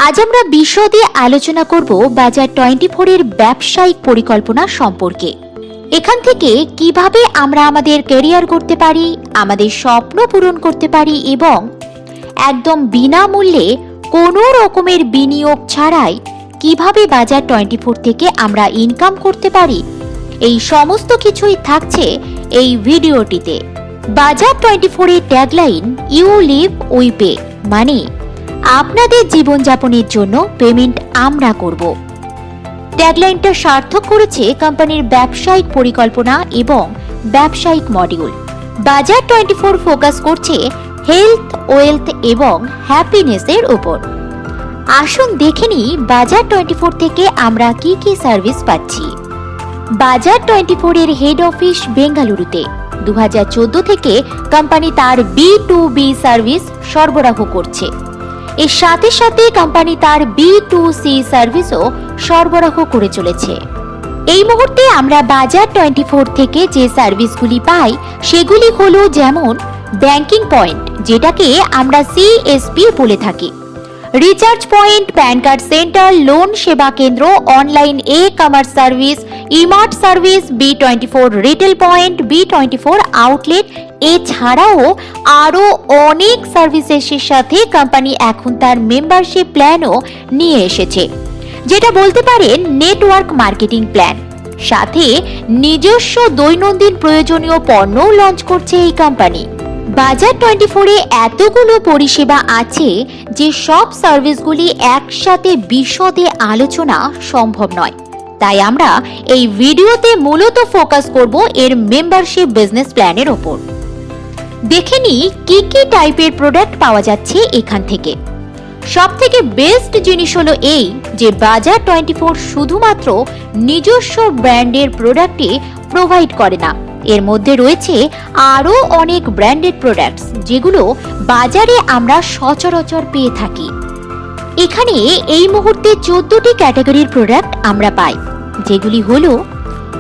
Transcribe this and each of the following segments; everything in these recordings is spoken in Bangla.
আজ আমরা বিশদে আলোচনা করব বাজার 24 এর ব্যবসায়িক পরিকল্পনা সম্পর্কে। এখান থেকে কিভাবে আমরা আমাদের ক্যারিয়ার করতে পারি, আমাদের স্বপ্ন পূরণ করতে পারি এবং একদম বিনামূল্যে কোনো রকমের বিনিয়োগ ছাড়াই কিভাবে বাজার 24 থেকে আমরা ইনকাম করতে পারি, এই সমস্ত কিছুই থাকছে এই ভিডিওটিতে। বাজার 24 এর tagline you live we pay, মানে আপনাদের জীবনযাপনের জন্য পেমেন্ট আমরা করব। ট্যাগলাইনটা সার্থক করেছে কোম্পানির ব্যবসায়িক পরিকল্পনা এবং ব্যবসায়িক মডিউল। বাজার 24 ফোকাস করছে হেলথ, ওয়েলথ এবং হ্যাপিনেসের উপর। আসুন দেখে নিই বাজার 24 থেকে আমরা কি কি সার্ভিস পাচ্ছি। বাজার 24 এর হেড অফিস বেঙ্গালুরুতে। 2014 থেকে কোম্পানি তার B2B সার্ভিস সরবরাহ করছে। এর সাথে সাথে কোম্পানি তার B2C সার্ভিসও সরবরাহ করে চলেছে। এই মুহূর্তে আমরা বাজার 24 থেকে যে সার্ভিসগুলি পাই সেগুলি হলো যেমন ব্যাংকিং পয়েন্ট, যেটাকে আমরা CSP বলে থাকি, recharge point, pan card centre, loan সেবা কেন্দ্র, online commerce service, Emart service, B24 retail point, B24 outlet. এছাড়াও আরো অনেক সার্ভিসেসের সাথে কোম্পানি এখন তার মেম্বারশিপ প্ল্যানও নিয়ে এসেছে, যেটা বলতে পারেন নেটওয়ার্ক মার্কেটিং প্ল্যান। সাথে নিজস্ব দৈনন্দিন প্রয়োজনীয় পণ্যও লঞ্চ করছে এই কোম্পানি। বাজার 24 এ এতগুলো পরিষেবা আছে যে সব সার্ভিসগুলি একসাথে বিশদে আলোচনা সম্ভব নয়, তাই আমরা এই ভিডিওতে মূলত ফোকাস করব এর মেম্বারশিপ বিজনেস প্ল্যানের ওপর। দেখে নিই কি কি টাইপের প্রোডাক্ট পাওয়া যাচ্ছে এখান থেকে। সবথেকে বেস্ট জিনিস হলো এই যে বাজার 24 শুধুমাত্র নিজস্ব ব্র্যান্ডের প্রোডাক্টই প্রোভাইড করে না, এর মধ্যে রয়েছে আরো অনেক ব্র্যান্ডেড প্রোডাক্টস যেগুলো বাজারে আমরা সচরাচর পেয়ে থাকি। এখানে এই মুহূর্তে 14টি ক্যাটাগরির প্রোডাক্ট আমরা পাই, যেগুলি হলো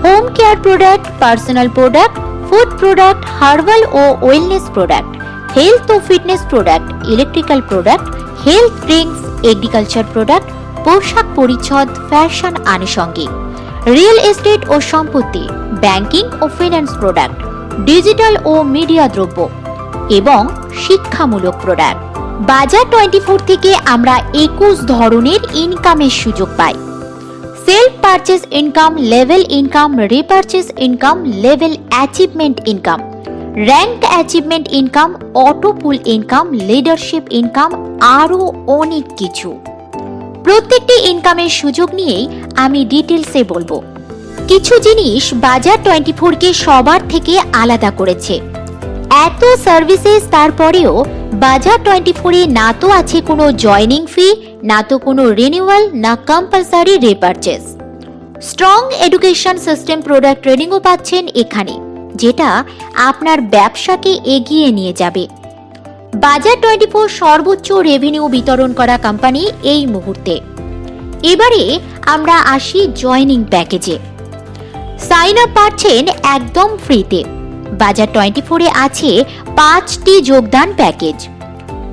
home care product, personal product, food product, herbal ও ওয়েলনেস প্রোডাক্ট, হেলথ ও fitness product, electrical product, health drinks, agriculture product, পোশাক পরিচ্ছদ, ফ্যাশন আনুষঙ্গিক, রিয়েল এস্টেট ও সম্পত্তি, ব্যাংকিং ও ফিন্যান্স প্রোডাক্ট, ডিজিটাল ও মিডিয়া দ্রব্য এবং শিক্ষামূলক প্রোডাক্ট। বাজার 24 থেকে আমরা 21 ধরনের ইনকামের সুযোগ পাই। Self purchase income, level income, repurchase income, level achievement income, rank achievement income, auto pool income, leadership income, আরও অনেক কিছু। প্রত্যেকটি ইনকামের সুযোগ নিয়েই আমি ডিটেলসে বলবো। কিছু জিনিস বাজার 24 কে সবার থেকে আলাদা করেছে। এত সার্ভিসেস তারপরেও বাজার 24 এ না তো আছে কোনো জয়নিং ফি, না তো কোনো রিনিউয়াল, না compulsory repurchase. Strong education system product ট্রেনিংও পাচ্ছেন এখানে, যেটা আপনার ব্যবসাকে এগিয়ে নিয়ে যাবে। বাজার 24 সর্বোচ্চ রেভিনিউ বিতরণ করা কোম্পানি এই মুহূর্তে। এবারে আমরা আসি জয়নিং প্যাকেজে। সাইন আপ পাচ্ছেন একদম ফ্রিতে। বাজার 24 এ আছে 5টি যোগদান package: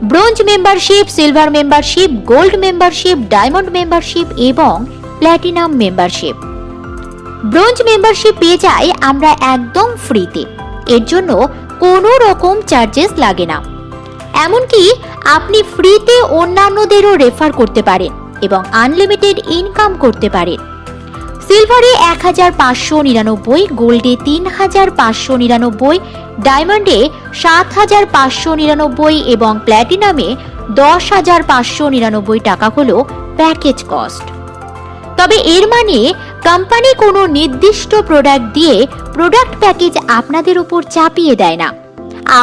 bronze membership, silver membership, gold membership, diamond membership এবং প্ল্যাটিনাম মেম্বারশিপ। ব্রোঞ্জ মেম্বারশিপ পেয়ে যাই আমরা একদম ফ্রিতে, এর জন্য কোনো রকম চার্জেস লাগে না। এমনকি আপনি ফ্রিতে অন্যান্যদেরও রেফার করতে পারেন এবং আনলিমিটেড ইনকাম করতে পারেন। সিলভারে 1599, গোল্ডে 3599, ডায়মন্ডে 7599 এবং প্ল্যাটিনামে 10,599 টাকা হলো প্যাকেজ কস্ট। তবে এর মানে কোম্পানি কোনো নির্দিষ্ট প্রোডাক্ট দিয়ে প্রোডাক্ট প্যাকেজ আপনাদের উপর চাপিয়ে দেয় না।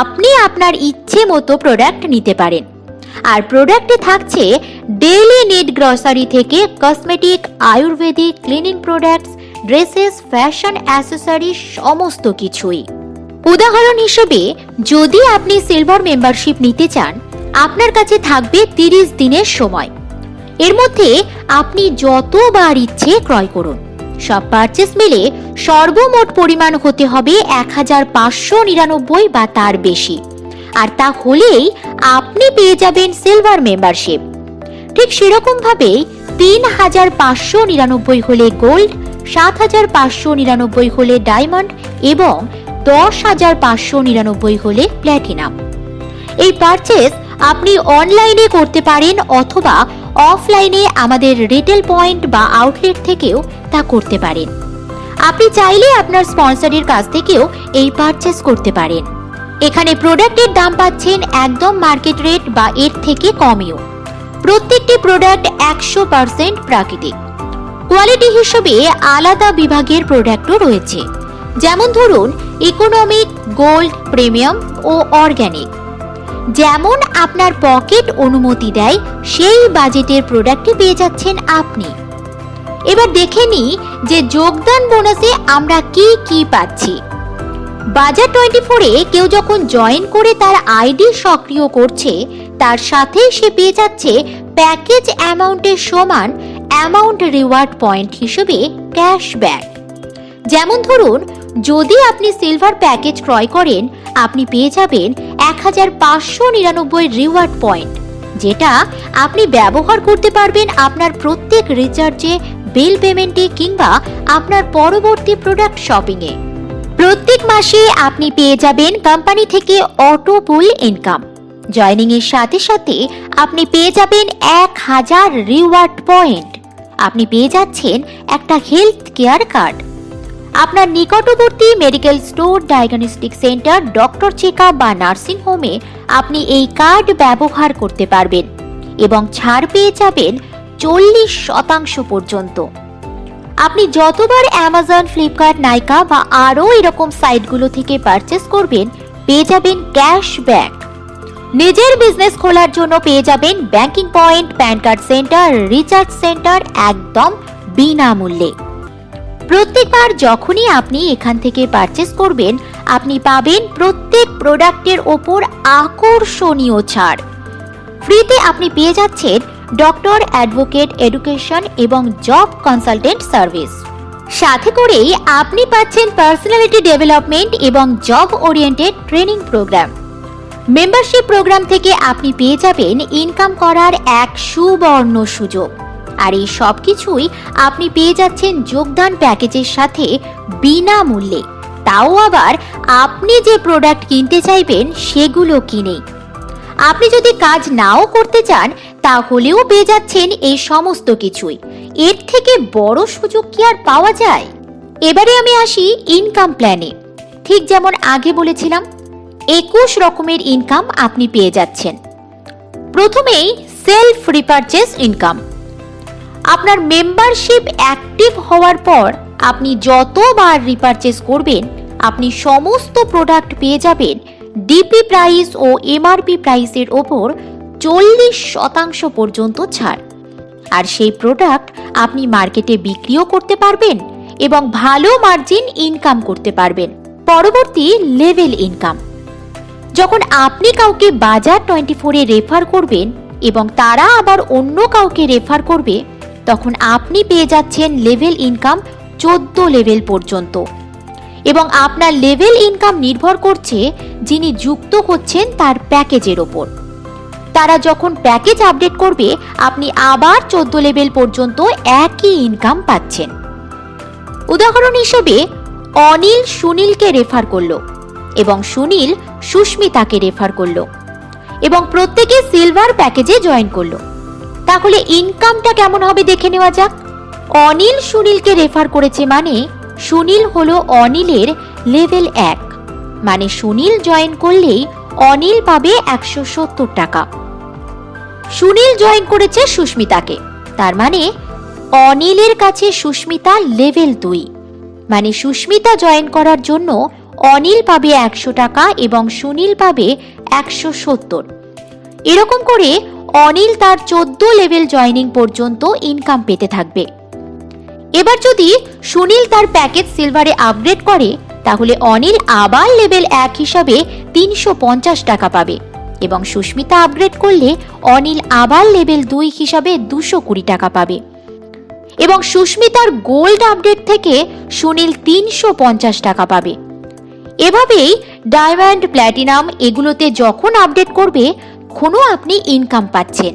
আপনি আপনার ইচ্ছে মতো প্রোডাক্ট নিতে পারেন। আর প্রোডাক্টে থাকছে ডেইলি নিড গ্রসারি থেকে cosmetic, Ayurvedic, cleaning products, dresses, fashion accessory, সমস্ত কিছুই। উদাহরণ হিসেবে যদি আপনি সিলভার মেম্বারশিপ নিতে চান, আপনার কাছে থাকবে 30 দিনের সময়। এর মধ্যে আপনি যতবার ইচ্ছে ক্রয় করুন। সব পারচেস মিলে সর্বমোট পরিমাণ হতে হবে 1599 বা তার বেশি, আর তা হলেই আপনি পেয়ে যাবেন সিলভার মেম্বারশিপ। ঠিক সেরকম ভাবে ৩,৫৯৯ হলে গোল্ড, ৭,৫৯৯ হলে ডায়মন্ড এবং ১০,৫৯৯ হলে প্ল্যাটিনাম। এই পারচেজ আপনি অনলাইনে করতে পারেন অথবা অফলাইনে আমাদের রিটেল পয়েন্ট বা আউটলেট থেকেও তা করতে পারেন। আপনি চাইলে আপনার স্পন্সরের কাছ থেকেও এই পারচেজ করতে পারেন। এখানে প্রোডাক্টের দাম পাচ্ছেন একদম মার্কেট রেট বা এর থেকে কমেও। প্রত্যেকটি প্রোডাক্ট ১০০% প্রাকৃতিক। কোয়ালিটি হিসেবে আলাদা বিভাগের প্রোডাক্টও রয়েছে, যেমন ধরুন ইকোনমিক, গোল্ড, প্রিমিয়াম ও অর্গানিক। যেমন আপনার পকেট অনুমতি দেয় সেই বাজেটের প্রোডাক্টই পেয়ে যাচ্ছেন আপনি। এবার দেখে নিই যে যোগদান বোনাসে আমরা কি কি পাচ্ছি। বাজার 24-এ কেউ যখন জয়েন করে তার আইডি সক্রিয় করছে, তার সাথে সে পেয়ে যাচ্ছে প্যাকেজ অ্যামাউন্টের সমান অ্যামাউন্ট রিওয়ার্ড পয়েন্ট হিসেবে ক্যাশব্যাক। যেমন ধরুন, যদি আপনি সিলভার প্যাকেজ ক্রয় করেন, আপনি পেয়ে যাবেন ১,৫৯৯ রিওয়ার্ড পয়েন্ট, যেটা আপনি ব্যবহার করতে পারবেন আপনার প্রত্যেক রিচার্জে, বিল পেমেন্টে কিংবা আপনার পরবর্তী প্রোডাক্ট শপিংয়ে। প্রত্যেক মাসে আপনি পেয়ে যাবেন কোম্পানি থেকে অটো পুল ইনকাম। জয়নিং এর সাথে সাথে আপনি পেয়ে যাবেন ১,০০০ রিওয়ার্ড পয়েন্ট। আপনি পেয়ে যাচ্ছেন একটা হেলথ কেয়ার কার্ড। আপনার নিকটবর্তী medical store, diagnostic centre, doctor checkup বা নার্সিং হোমে আপনি এই কার্ড ব্যবহার করতে পারবেন এবং ছাড় পেয়ে যাবেন 40% পর্যন্ত। আপনি যতবার অ্যামাজন, ফ্লিপকার্ট, নাইকা বা আরও এরকম সাইটগুলো থেকে পারচেস করবেন, পেয়ে যাবেন ক্যাশব্যাক। নিজের বিজনেস খোলার জন্য পেয়ে যাবেন banking point, pan card centre, recharge centre একদম বিনামূল্যে। প্রত্যেকবার যখনই আপনি এখান থেকে পারচেস করবেন, আপনি পাবেন প্রত্যেক প্রোডাক্টের ওপর আকর্ষণীয় ছাড়। ফ্রিতে আপনি পেয়ে যাচ্ছেন ডক্টর, অ্যাডভোকেট, এডুকেশন এবং জব কনসালটেন্ট সার্ভিস। সাথে করেই আপনি পাচ্ছেন পার্সোনালিটি ডেভেলপমেন্ট এবং job oriented training program. Membership program থেকে আপনি পেয়ে যাবেন ইনকাম করার এক সুবর্ণ সুযোগ। আর এই সব কিছুই আপনি পেয়ে যাচ্ছেন যোগদান প্যাকেজের সাথে বিনামূল্যে, তাও আবার আপনি যে প্রোডাক্ট কিনতে চাইবেন সেগুলো কিনেই। আপনি যদি কাজ নাও করতে চান, তাহলেও পেয়ে যাচ্ছেন এই সমস্ত কিছুই। এর থেকে বড় সুযোগ কি আর পাওয়া যায়? এবারে আমি আসি ইনকাম প্ল্যানে। ঠিক যেমন আগে বলেছিলাম, 21 রকমের ইনকাম আপনি পেয়ে যাচ্ছেন। প্রথমেই সেলফ রিপারচেস ইনকাম। আপনার মেম্বারশিপ অ্যাক্টিভ হওয়ার পর আপনি যতবার রিপারচেস করবেন, আপনি সমস্ত প্রোডাক্ট পেয়ে যাবেন ডিপি প্রাইস ও এমআরপি প্রাইসের ওপর 40% পর্যন্ত ছাড়। আর সেই প্রোডাক্ট আপনি মার্কেটে বিক্রিও করতে পারবেন এবং ভালো মার্জিন ইনকাম করতে পারবেন। পরবর্তী লেভেল ইনকাম। যখন আপনি কাউকে বাজার 24-এ রেফার করবেন এবং তারা আবার অন্য কাউকে রেফার করবে, তখন আপনি পেয়ে যাচ্ছেন লেভেল ইনকাম 14 লেভেল পর্যন্ত। এবং আপনার লেভেল ইনকাম নির্ভর করছে যিনি যুক্ত হচ্ছেন তার প্যাকেজের ওপর। তারা যখন প্যাকেজ আপডেট করবে, আপনি আবার 14 লেভেল পর্যন্ত একই ইনকাম পাচ্ছেন। উদাহরণ হিসেবে অনিল সুনীলকে রেফার করলো এবং সুনীল সুস্মিতাকে রেফার করলো এবং প্রত্যেকে সিলভার প্যাকেজে জয়েন করলো। তাহলে ইনকামটা কেমন হবে দেখে নেওয়া যাক। অনিল সুনীলকে রেফার করেছে মানে সুনীল হলো অনিলের লেভেল 1, মানে সুনীল জয়েন করলেই অনিল পাবে 170 টাকা। সুনীল জয়েন করেছে সুস্মিতাকে, তার মানে অনিলের কাছে সুস্মিতা লেভেল 2, মানে সুস্মিতা জয়েন করার জন্য অনিল পাবে 100 টাকা এবং সুনীল পাবে 170। এরকম করে অনিল তার 14 লেভেল জয়েনিং পর্যন্ত ইনকাম পেতে থাকবে। এবার যদি সুনীল তার প্যাকেজ সিলভারে আপগ্রেড করে, তাহলে অনিল আবার লেভেল 1 হিসাবে 350 টাকা পাবে এবং সুস্মিতা আপগ্রেড করলে অনিল আবার লেভেল 2 হিসাবে 220 টাকা পাবে এবং সুস্মিতার গোল্ড আপডেট থেকে সুনীল 350 টাকা পাবে। এভাবেই ডায়মন্ড, প্ল্যাটিনাম এগুলোতে যখন আপডেট করবে, তখনও আপনি ইনকাম পাচ্ছেন।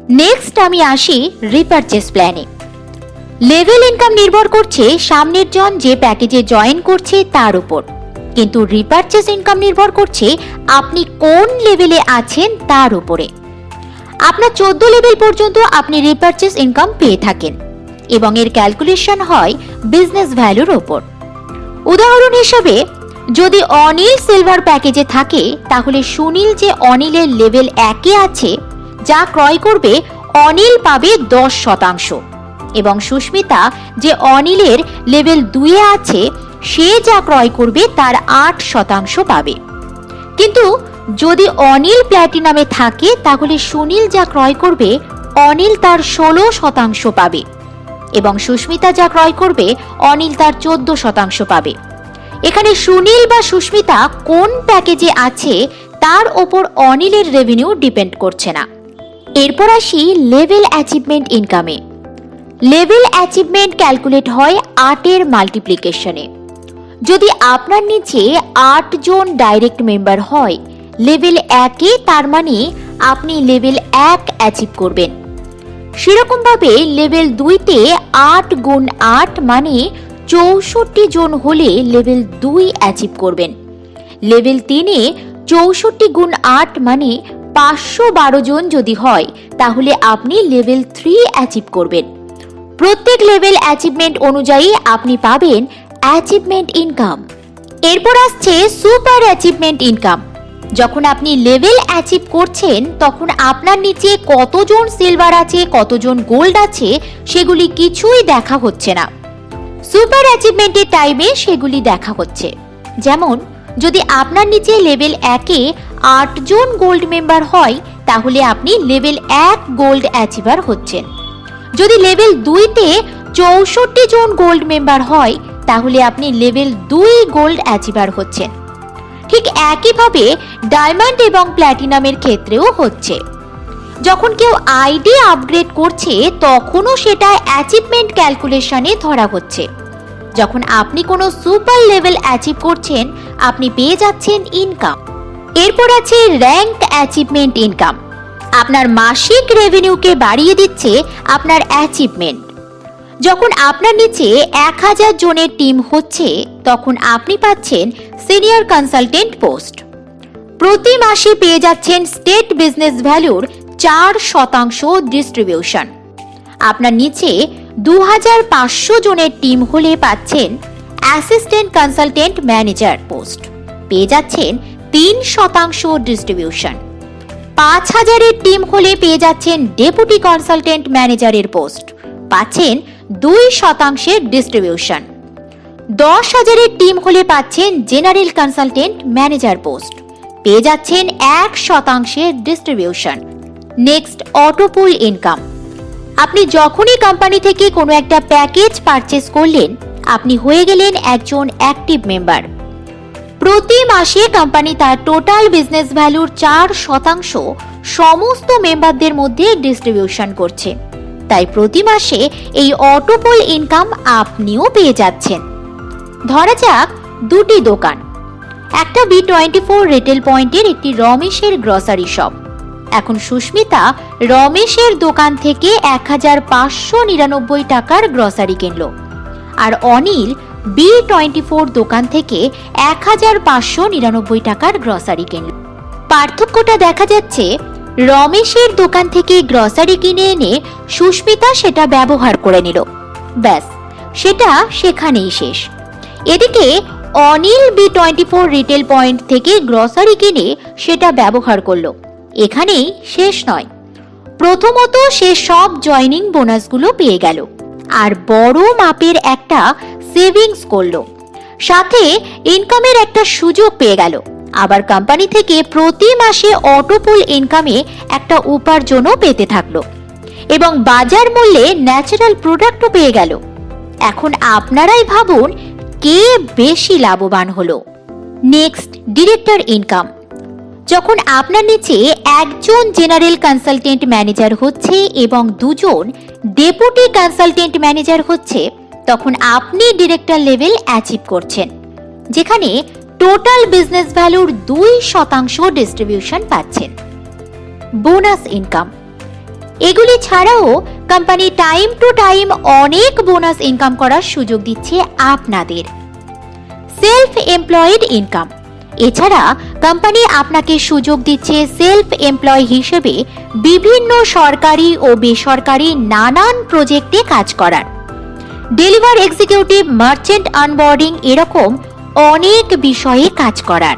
নেক্সট আমি আসি রিপারচেস প্ল্যানে। লেভেল ইনকাম নির্ভর করছে সামনের জন যে প্যাকেজে জয়েন করছে তার উপর, কিন্তু রিপারচেস ইনকাম নির্ভর করছে আপনি কোন লেভেলে আছেন তার উপরে। আপনার 14 লেভেল পর্যন্ত আপনি রিপারচেস ইনকাম পেয়ে থাকেন এবং এর ক্যালকুলেশন হয় বিজনেস ভ্যালুর ওপর। উদাহরণ হিসেবে যদি অনিল সিলভার প্যাকেজে থাকে, তাহলে সুনীল যে অনিলের লেভেল 1-এ আছে, যা ক্রয় করবে অনিল পাবে 10% এবং সুস্মিতা যে অনিলের লেভেল 2-এ আছে, সে যা ক্রয় করবে তার 8% পাবে। কিন্তু যদি অনিল প্ল্যাটিনামে থাকে, তাহলে সুনীল যা ক্রয় করবে অনিল তার 16% পাবে এবং সুস্মিতা যা ক্রয় করবে অনিল তার 14% পাবে। এখানে সুনীল বা সুস্মিতা কোন প্যাকেজে আছে তার ওপর অনিলের রেভিনিউ ডিপেন্ড করছে না। এরপর আসি লেভেল অ্যাচিভমেন্ট ইনকামে। লেভেল অ্যাচিভমেন্ট ক্যালকুলেট হয় 8-এর মাল্টিপ্লিকেশনে। যদি আপনার নিচে 8 জন ডাইরেক্ট মেম্বার হয় লেভেল 1-এ, তার মানে আপনি লেভেল 1 অ্যাচিভ করবেন। সেরকমভাবে লেভেল 2-তে 8 গুণ 8 মানে 64 জন হলে লেভেল 2 অ্যাচিভ করবেন। লেভেল 3-এ 64 গুণ 8 মানে 512 জন যদি হয়, তাহলে আপনি লেভেল 3 অ্যাচিভ করবেন। প্রত্যেক লেভেল অ্যাচিভমেন্ট অনুযায়ী আপনি পাবেন অ্যাচিভমেন্ট ইনকাম। এরপর আসছে সুপার অ্যাচিভমেন্ট ইনকাম। যখন আপনি লেভেল অ্যাচিভ করছেন, তখন আপনার নিচে কতজন সিলভার আছে, কতজন গোল্ড আছে, সেগুলি কিছুই দেখা হচ্ছে না। সুপার অ্যাচিভমেন্টের টাইমে সেগুলি দেখা হচ্ছে। যেমন যদি আপনার নিচে লেভেল 1-এ 8 জন গোল্ড মেম্বার হয়, তাহলে আপনি লেভেল 1 গোল্ড অ্যাচিভার হচ্ছেন। যদি লেভেল 2-তে 64 জন গোল্ড মেম্বার হয়, তাহলে আপনি লেভেল 2 গোল্ড অ্যাচিভার হচ্ছেন। ঠিক একইভাবে ডায়মন্ড এবং প্ল্যাটিনামের ক্ষেত্রেও হচ্ছে। যখন কেউ আইডি আপগ্রেড করছে, তখনও সেটা অ্যাচিভমেন্ট ক্যালকুলেশনে ধরা হচ্ছে। যখন আপনি কোনো সুপার লেভেল অ্যাচিভ করছেন, আপনি পেয়ে যাচ্ছেন ইনকাম। এরপর আছে র্যাঙ্ক অ্যাচিভমেন্ট ইনকাম। আপনার মাসিক রেভিনিউকে বাড়িয়ে দিচ্ছে আপনার অ্যাচিভমেন্ট। যখন আপনার নিচে 1000 জনের টিম হচ্ছে, তখন আপনি পাচ্ছেন সিনিয়র কনসালটেন্ট পোস্ট। প্রতি মাসে পেয়ে যাচ্ছেন স্টেট বিজনেস ভ্যালুর 4% ডিস্ট্রিবিউশন। আপনার নিচে 2500 জনের টিম হলে পাচ্ছেন অ্যাসিস্ট্যান্ট কনসালটেন্ট ম্যানেজার পোস্ট, পেয়ে যাচ্ছেন 3% ডিস্ট্রিবিউশন। 5000-এর টিম হলে পেয়ে যাচ্ছেন ডেপুটি কনসালটেন্ট ম্যানেজারের পোস্ট, পাচ্ছেন 2% ডিস্ট্রিবিউশন। 10,000-এর টিম হলে পাচ্ছেন জেনারেল কনসালটেন্ট ম্যানেজার পোস্ট, পেয়ে যাচ্ছেন 1% ডিস্ট্রিবিউশন। Next, অটোপুল income. আপনি যখনই কোম্পানি থেকে কোনো একটা প্যাকেজ পারচেজ করলেন, আপনি হয়ে গেলেন একজন অ্যাক্টিভ মেম্বার। প্রতি মাসে কোম্পানি তার টোটাল বিজনেস ভ্যালুর 4% সমস্ত মেম্বারদের মধ্যে ডিস্ট্রিবিউশন করছে। তাই প্রতি মাসে এই অটোপোল ইনকাম আপনিও পেয়ে যাচ্ছেন। ধরা যাক দুটি দোকান, একটা B24 রিটেল পয়েন্টের একটি রমেশের গ্রসারি শপ। এখন সুস্মিতা রমেশের দোকান থেকে 1599 টাকার গ্রসারি কিনলো, আর অনিল B24 দোকান থেকে 1599 টাকার গ্রসারি কিনল। পার্থক্যটা দেখা যাচ্ছে, রমেশের দোকান থেকে গ্রসারি কিনে এনে সুস্মিতা সেটা ব্যবহার করে নিল, ব্যাস সেটা সেখানেই শেষ। এদিকে অনিল B24 রিটেল পয়েন্ট থেকে গ্রসারি কিনে সেটা ব্যবহার করলো, এখানেই শেষ নয়। প্রথমত সে সব জয়নিং বোনাসগুলো পেয়ে গেল আর বড় মাপের একটা সেভিংস করলো, সাথে ইনকামের একটা সুযোগ পেয়ে গেল। আবার কোম্পানি থেকে প্রতি মাসে অটোপুল ইনকামে একটা উপার্জনও পেতে থাকলো এবং বাজার মূল্যে ন্যাচারাল প্রোডাক্টও পেয়ে গেল। এখন আপনারাই ভাবুন কে বেশি লাভবান হলো। Next, director income. যখন আপনার নিচে একজন জেনারেল কনসালটেন্ট ম্যানেজার হচ্ছে এবং দুজন ডেপুটি কনসালটেন্ট ম্যানেজার হচ্ছে, তখন আপনি ডিরেক্টর লেভেল অ্যাচিভ করছেন, যেখানে টোটাল বিজনেস ভ্যালুর 2% ডিস্ট্রিবিউশন পাচ্ছেন। Bonus income. এগুলি ছাড়াও কোম্পানি টাইম টু টাইম অনেক বোনাস ইনকাম করার সুযোগ দিচ্ছে আপনাদের। সেলফ এমপ্লয়েড ইনকাম, এছাড়া কোম্পানি আপনাকে সুযোগ দিচ্ছে সেলফ এমপ্লয় হিসেবে বিভিন্ন সরকারি ও বেসরকারি নানান প্রজেক্টে কাজ করার। ডেলিভার এক্সিকিউটিভ, মার্চেন্ট অনবোর্ডিং এরকম অনেক বিষয়ে কাজ করার।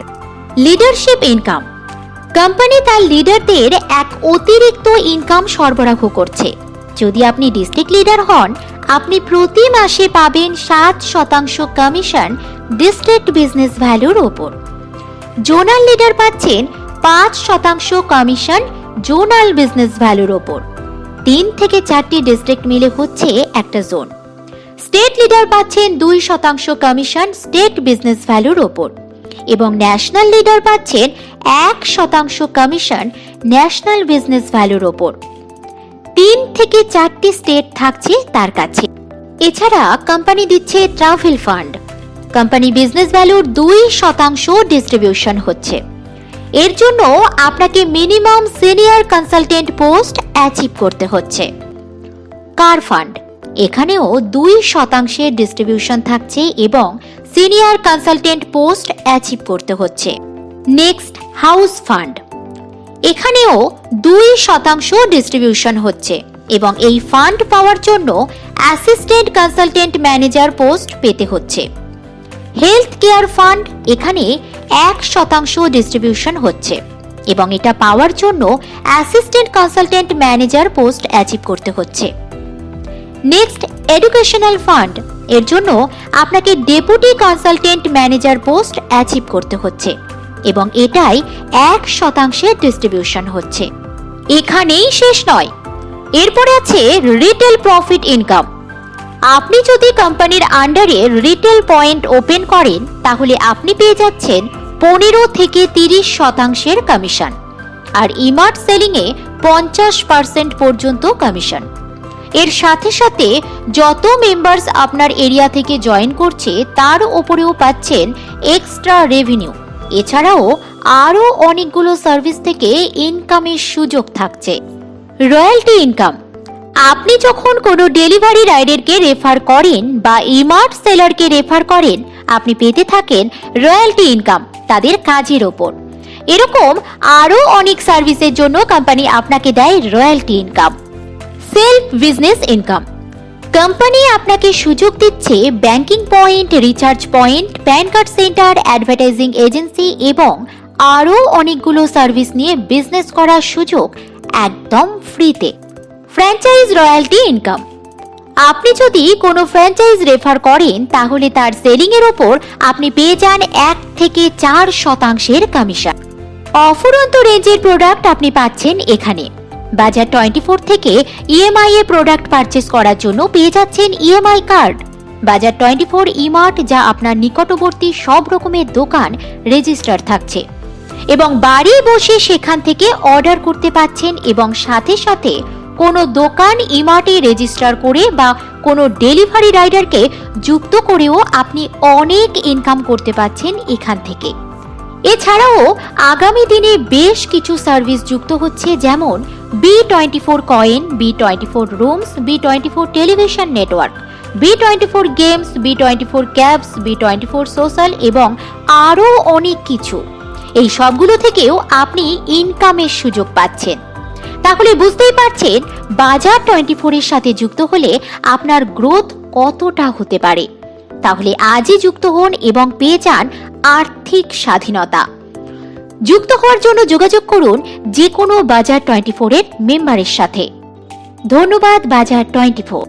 লিডারশিপ ইনকাম, কোম্পানি তার লিডারদের এক অতিরিক্ত ইনকাম সরবরাহ করছে। যদি আপনি ডিস্ট্রিক্ট লিডার হন, আপনি প্রতি মাসে পাবেন 7% কমিশন ডিস্ট্রিক্ট বিজনেস ভ্যালুর ওপর। জোনাল লিডার পাচ্ছেন 5% কমিশন জোনাল বিজনেস ভ্যালুর ওপর। 3 থেকে 4টি ডিস্ট্রিক্ট মিলে হচ্ছে একটা জোন। স্টেট লিডার পাচ্ছেন 2% কমিশন স্টেট বিজনেস ভ্যালুর ওপর এবং ন্যাশনাল লিডার পাচ্ছেন 1% কমিশন ন্যাশনাল বিজনেস ভ্যালুর ওপর। 3 থেকে 4টি স্টেট থাকছে তার কাছে। এছাড়া কোম্পানি দিচ্ছে ট্রাভেল ফান্ড। কোম্পানি বিজনেস ভ্যালুর 2% ডিস্ট্রিবিউশন হচ্ছে। এর জন্য আপনাকে minimum senior consultant post achieve করতে হচ্ছে। কার ফান্ড, এখানেও 2% ডিস্ট্রিবিউশন থাকছে এবং সিনিয়র কনসালটেন্ট পোস্ট অ্যাচিভ করতে হচ্ছে। নেক্সট, হাউস ফান্ড, এখানেও 2% ডিস্ট্রিবিউশন হচ্ছে এবং এই ফান্ড পাওয়ার জন্য অ্যাসিস্ট্যান্ট কনসালটেন্ট ম্যানেজার পোস্ট পেতে হচ্ছে। হেলথ কেয়ার ফান্ড, এখানে 1% ডিস্ট্রিবিউশন হচ্ছে এবং এটা পাওয়ার জন্য assistant consultant manager post achieve করতে হচ্ছে। নেক্সট, এডুকেশনাল ফান্ড, এর জন্য আপনাকে deputy consultant manager post achieve করতে হচ্ছে এবং এটাই 1% ডিস্ট্রিবিউশন হচ্ছে। এখানেই শেষ নয়, এরপরে আছে রিটেল প্রফিট ইনকাম। আপনি যদি কোম্পানির আন্ডারে রিটেল পয়েন্ট ওপেন করেন, তাহলে আপনি পেয়ে যাচ্ছেন 15 থেকে 30% কমিশন আর ইমার্ট সেলিংয়ে 50% পর্যন্ত কমিশন। এর সাথে সাথে যত মেম্বার্স আপনার এরিয়া থেকে জয়েন করছে তার উপরেও পাচ্ছেন এক্সট্রা রেভিনিউ। এছাড়াও আরও অনেকগুলো সার্ভিস থেকে ইনকামের সুযোগ থাকছে। রয়্যালটি ইনকাম, আপনি যখন কোনো ডেলিভারি রাইডারকে রেফার করেন বা ইমার্ট সেলারকে রেফার করেন, আপনি পেতে থাকেন রয়্যালটি ইনকাম তাদের কাজের ওপর। এরকম আরও অনেক সার্ভিসের জন্য কোম্পানি আপনাকে দেয় royalty income. Self business income, company আপনাকে সুযোগ দিচ্ছে banking point, recharge point, pan card centre, advertising agency এবং আরও অনেকগুলো সার্ভিস নিয়ে বিজনেস করার সুযোগ একদম ফ্রিতে। ফ্র্যাঞ্চাইজ রয়্যালটি ইনকাম, আপনি যদি কোনো ফ্র্যাঞ্চাইজ রেফার করেন, তাহলে তার সেলিং এর ওপর আপনি পেয়ে যান 1 থেকে 4% কমিশন। অফুরন্ত রেঞ্জের প্রোডাক্ট আপনি পাচ্ছেন এখানে। বাজার 24 থেকে ইএমআই এ প্রোডাক্ট পারচেস করার জন্য পেয়ে যাচ্ছেন ইএমআই কার্ড। বাজার 24 ইমার্ট, যা আপনার নিকটবর্তী সব রকমের দোকান রেজিস্টার থাকছে এবং বাড়ি বসে সেখান থেকে অর্ডার করতে পাচ্ছেন এবং সাথে সাথে কোনো দোকান ইমার্টে রেজিস্টার করে বা কোনো ডেলিভারি রাইডারকে যুক্ত করেও আপনি অনেক ইনকাম করতে পাচ্ছেন এখান থেকে। এছাড়াও আগামী দিনে বেশ কিছু সার্ভিস যুক্ত হচ্ছে, যেমন B24 coin, B24 rooms, B24 television network, B24 games, B24 cabs, B24 social এবং আরও অনেক কিছু। এই সবগুলো থেকেও আপনি ইনকামের সুযোগ পাচ্ছেন। তাহলে বুঝতেই পারছেন বাজার 24 এর সাথে যুক্ত হলে আপনার গ্রোথ কতটা হতে পারে। তাহলে আজই যুক্ত হন এবং পেয়ে যান আর্থিক স্বাধীনতা। যুক্ত হওয়ার জন্য যোগাযোগ করুন যে কোনো বাজার 24 এর মেম্বারের সাথে। ধন্যবাদ বাজার 24।